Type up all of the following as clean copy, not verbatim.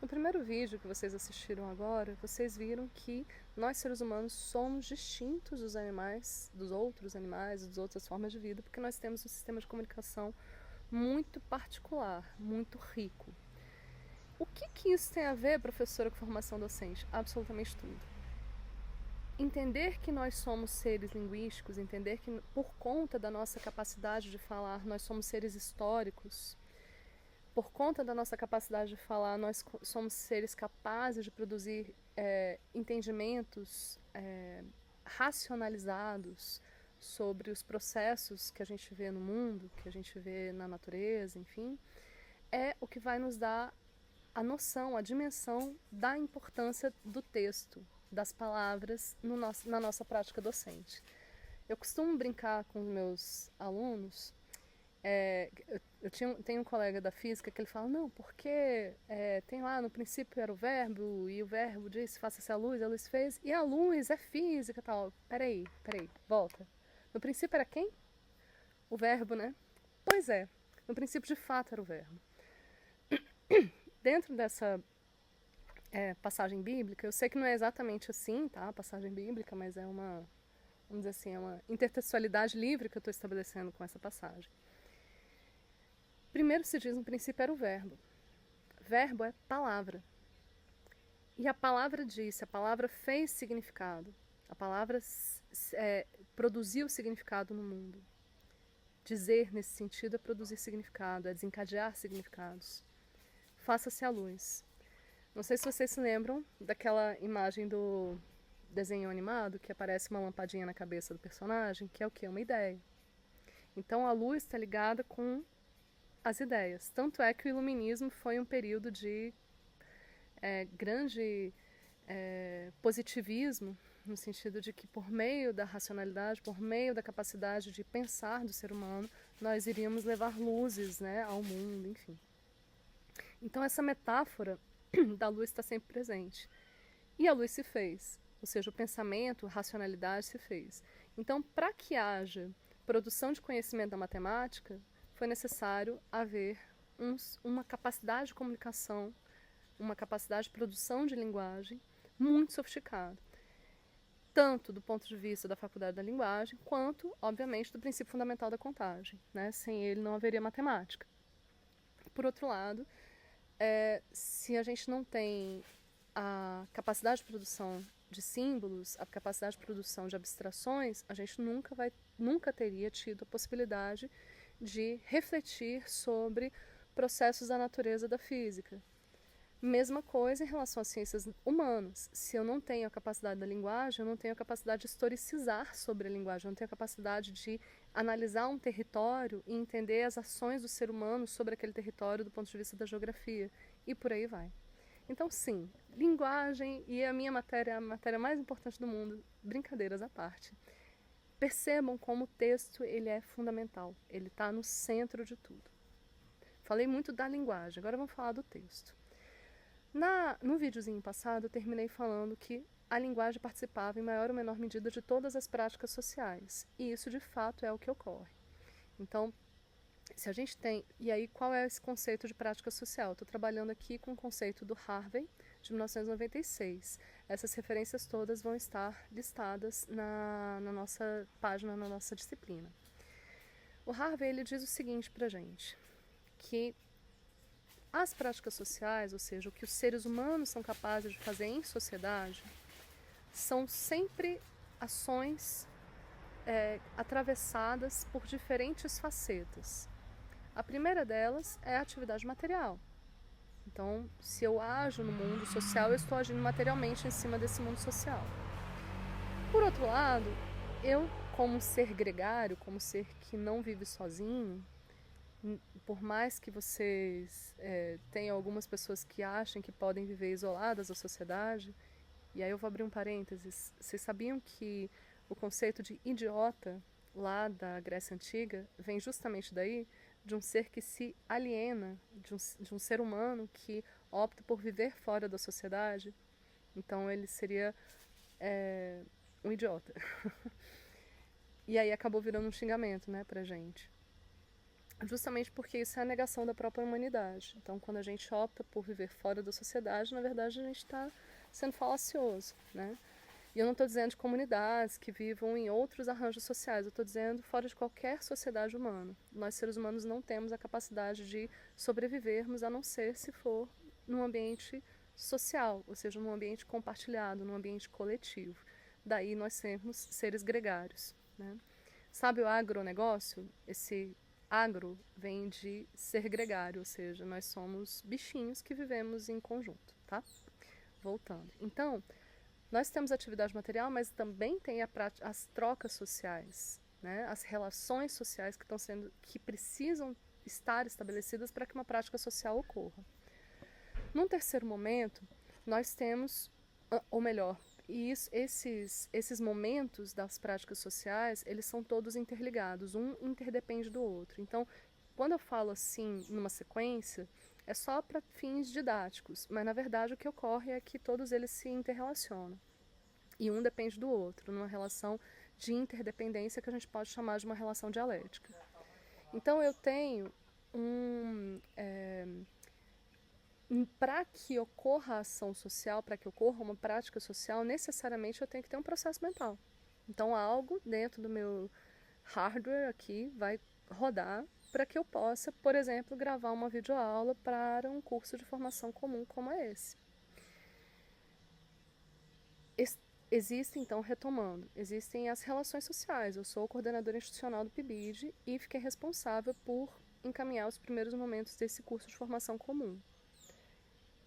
No primeiro vídeo que vocês assistiram agora, vocês viram que nós seres humanos somos distintos dos animais, dos outras formas de vida, porque nós temos um sistema de comunicação muito particular, muito rico. O que isso tem a ver, professora, com formação docente? Absolutamente tudo. Entender que nós somos seres linguísticos, entender que por conta da nossa capacidade de falar, nós somos seres históricos, por conta da nossa capacidade de falar, nós somos seres capazes de produzir entendimentos racionalizados sobre os processos que a gente vê no mundo, que a gente vê na natureza, enfim, é o que vai nos dar a noção, a dimensão da importância do texto, das palavras na nossa prática docente. Eu costumo brincar com os meus alunos. Tenho um colega da física que ele fala, não, porque tem lá no princípio era o verbo, e o verbo disse faça-se a luz fez, e a luz é física e tal. Peraí, volta. No princípio era quem? O verbo, né? Pois é, no princípio de fato era o verbo. Dentro dessa passagem bíblica, eu sei que não é exatamente assim, tá? A passagem bíblica, mas é uma, vamos dizer assim, é uma intertextualidade livre que eu estou estabelecendo com essa passagem. Primeiro se diz, no princípio era o verbo. Verbo é palavra. E a palavra disse, a palavra fez significado. A palavra produziu significado no mundo. Dizer, nesse sentido, é produzir significado, é desencadear significados. Faça-se a luz. Não sei se vocês se lembram daquela imagem do desenho animado que aparece uma lampadinha na cabeça do personagem, que é o quê? Uma ideia. Então a luz está ligada com as ideias. Tanto é que o iluminismo foi um período de grande positivismo, no sentido de que por meio da racionalidade, por meio da capacidade de pensar do ser humano, nós iríamos levar luzes, né, ao mundo, enfim. Então essa metáfora da luz está sempre presente. E a luz se fez, ou seja, o pensamento, a racionalidade se fez. Então, para que haja produção de conhecimento da matemática, foi necessário haver uma capacidade de comunicação, uma capacidade de produção de linguagem muito sofisticada. Tanto do ponto de vista da faculdade da linguagem, quanto, obviamente, do princípio fundamental da contagem, né? Sem ele não haveria matemática. Por outro lado, se a gente não tem a capacidade de produção de símbolos, a capacidade de produção de abstrações, a gente nunca teria tido a possibilidade de refletir sobre processos da natureza da física. Mesma coisa em relação às ciências humanas. Se eu não tenho a capacidade da linguagem, eu não tenho a capacidade de historicizar sobre a linguagem, eu não tenho a capacidade de analisar um território e entender as ações do ser humano sobre aquele território do ponto de vista da geografia. E por aí vai. Então, sim, linguagem e a minha matéria, a matéria mais importante do mundo, brincadeiras à parte. Percebam como o texto ele é fundamental, ele está no centro de tudo. Falei muito da linguagem, agora vamos falar do texto. No videozinho passado, eu terminei falando que a linguagem participava em maior ou menor medida de todas as práticas sociais, e isso de fato é o que ocorre. Então, se a gente tem... E aí, qual é esse conceito de prática social? Estou trabalhando aqui com o conceito do Harvey, de 1996. Essas referências todas vão estar listadas na nossa página, na nossa disciplina. O Harvey ele diz o seguinte para a gente, que as práticas sociais, ou seja, o que os seres humanos são capazes de fazer em sociedade, são sempre ações atravessadas por diferentes facetas. A primeira delas é a atividade material. Então, se eu ajo no mundo social, eu estou agindo materialmente em cima desse mundo social. Por outro lado, eu, como ser gregário, como ser que não vive sozinho, por mais que vocês tenham algumas pessoas que achem que podem viver isoladas da sociedade, e aí eu vou abrir um parênteses, vocês sabiam que o conceito de idiota, lá da Grécia Antiga, vem justamente daí, de um ser que se aliena, de um ser humano que opta por viver fora da sociedade? Então ele seria um idiota. E aí acabou virando um xingamento, né, pra gente. justamente porque isso é a negação da própria humanidade. Então, quando a gente opta por viver fora da sociedade, na verdade a gente está sendo falacioso, né? E eu não estou dizendo de comunidades que vivam em outros arranjos sociais, eu estou dizendo fora de qualquer sociedade humana. Nós, seres humanos, não temos a capacidade de sobrevivermos, a não ser se for num ambiente social, ou seja, num ambiente compartilhado, num ambiente coletivo. Daí nós sermos seres gregários, né? Sabe o agronegócio? Esse agro vem de ser gregário, ou seja, nós somos bichinhos que vivemos em conjunto, tá? Voltando. Então, nós temos atividade material, mas também tem as trocas sociais, né? As relações sociais que precisam estar estabelecidas para que uma prática social ocorra. Num terceiro momento, nós temos, ou melhor, esses momentos das práticas sociais, eles são todos interligados, um interdepende do outro. Então, quando eu falo assim, numa sequência, é só para fins didáticos, mas na verdade o que ocorre é que todos eles se interrelacionam. E um depende do outro, numa relação de interdependência que a gente pode chamar de uma relação dialética. Então eu tenho para que ocorra a ação social, para que ocorra uma prática social, necessariamente eu tenho que ter um processo mental. Então algo dentro do meu hardware aqui vai rodar para que eu possa, por exemplo, gravar uma videoaula para um curso de formação comum como é esse. Existem, então, retomando, existem as relações sociais. Eu sou coordenadora institucional do PIBID e fiquei responsável por encaminhar os primeiros momentos desse curso de formação comum.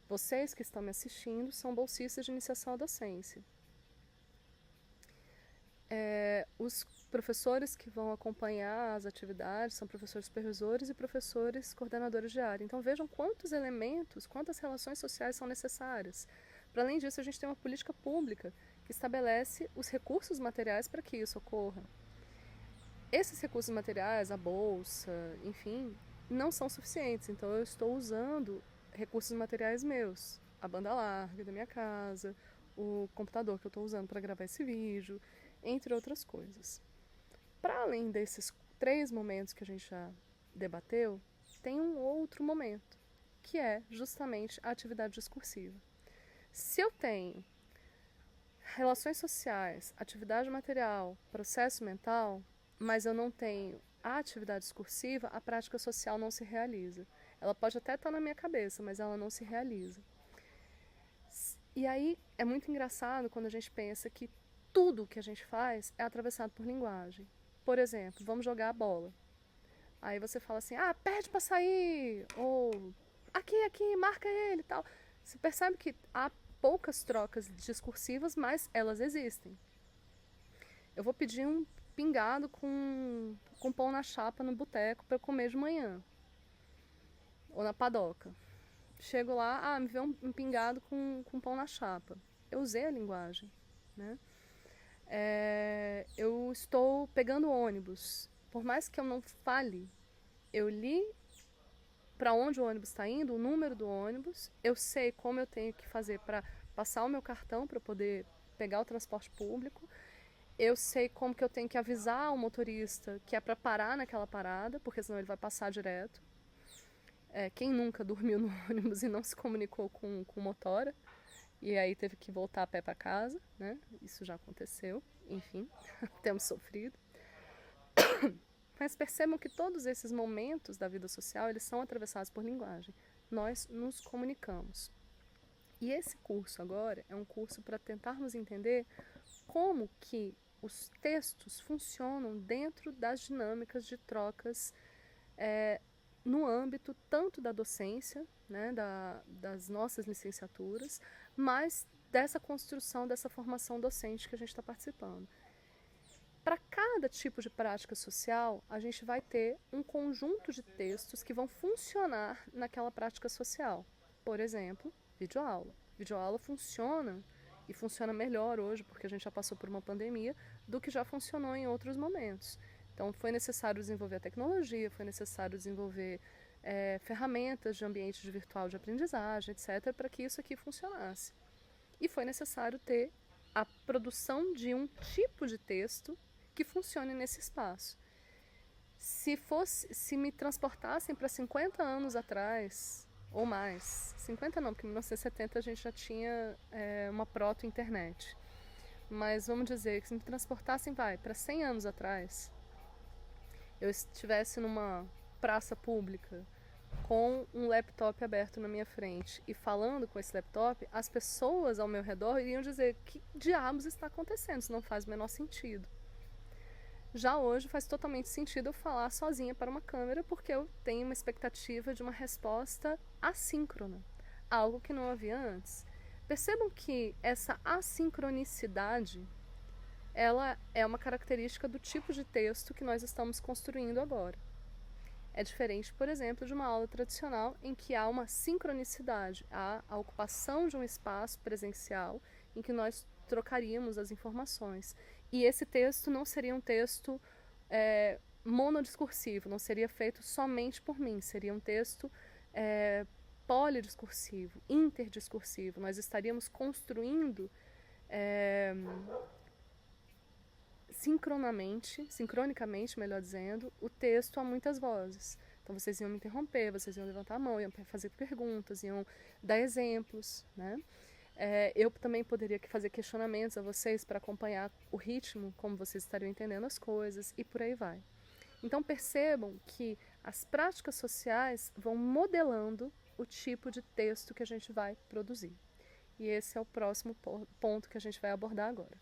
Vocês que estão me assistindo são bolsistas de iniciação à docência. Os professores que vão acompanhar as atividades são professores supervisores e professores coordenadores de área. Então vejam quantos elementos, quantas relações sociais são necessárias. Para além disso, a gente tem uma política pública que estabelece os recursos materiais para que isso ocorra. Esses recursos materiais, a bolsa, enfim, não são suficientes. Então eu estou usando recursos materiais meus, a banda larga da minha casa, o computador que eu estou usando para gravar esse vídeo, entre outras coisas. Para além desses 3 momentos que a gente já debateu, tem um outro momento, que é justamente a atividade discursiva. Se eu tenho relações sociais, atividade material, processo mental, mas eu não tenho a atividade discursiva, a prática social não se realiza. Ela pode até estar na minha cabeça, mas ela não se realiza. E aí é muito engraçado quando a gente pensa que tudo que a gente faz é atravessado por linguagem. Por exemplo, vamos jogar a bola. Aí você fala assim, pede pra sair, ou aqui, marca ele e tal. Você percebe que há poucas trocas discursivas, mas elas existem. Eu vou pedir um pingado com pão na chapa no boteco para eu comer de manhã. Ou na padoca. Chego lá, me vê um pingado com pão na chapa. Eu usei a linguagem, né? Eu estou pegando ônibus. Por mais que eu não fale, eu li para onde o ônibus está indo, o número do ônibus, eu sei como eu tenho que fazer para passar o meu cartão para poder pegar o transporte público, eu sei como que eu tenho que avisar o motorista que é para parar naquela parada, porque senão ele vai passar direto. Quem nunca dormiu no ônibus e não se comunicou com o motora, e aí teve que voltar a pé para casa, né? Isso já aconteceu, enfim, temos sofrido. Mas percebam que todos esses momentos da vida social, eles são atravessados por linguagem. Nós nos comunicamos. E esse curso agora é um curso para tentarmos entender como que os textos funcionam dentro das dinâmicas de trocas no âmbito tanto da docência, né, das nossas licenciaturas, mas dessa construção, dessa formação docente que a gente está participando. Para cada tipo de prática social, a gente vai ter um conjunto de textos que vão funcionar naquela prática social. Por exemplo, videoaula. Videoaula funciona, e funciona melhor hoje, porque a gente já passou por uma pandemia, do que já funcionou em outros momentos. Então, foi necessário desenvolver a tecnologia, foi necessário desenvolver ferramentas de ambiente de virtual de aprendizagem, etc., para que isso aqui funcionasse. E foi necessário ter a produção de um tipo de texto que funcione nesse espaço. Se me transportassem para 50 anos atrás, ou mais, 50 não, porque em 1970 a gente já tinha uma proto-internet, mas vamos dizer que se me transportassem, para 100 anos atrás, eu estivesse numa praça pública com um laptop aberto na minha frente e falando com esse laptop, as pessoas ao meu redor iriam dizer: que diabos está acontecendo? Isso não faz o menor sentido. Já hoje faz totalmente sentido eu falar sozinha para uma câmera, porque eu tenho uma expectativa de uma resposta assíncrona, algo que não havia antes. Percebam que essa assincronicidade, ela é uma característica do tipo de texto que nós estamos construindo agora. É diferente, por exemplo, de uma aula tradicional em que há uma sincronicidade, há a ocupação de um espaço presencial em que nós trocaríamos as informações. E esse texto não seria um texto monodiscursivo, não seria feito somente por mim, seria um texto polidiscursivo, interdiscursivo. Nós estaríamos construindo sincronicamente, melhor dizendo, o texto a muitas vozes. Então vocês iam me interromper, vocês iam levantar a mão, iam fazer perguntas, iam dar exemplos, né? Eu também poderia fazer questionamentos a vocês para acompanhar o ritmo, como vocês estariam entendendo as coisas, e por aí vai. Então percebam que as práticas sociais vão modelando o tipo de texto que a gente vai produzir. E esse é o próximo ponto que a gente vai abordar agora.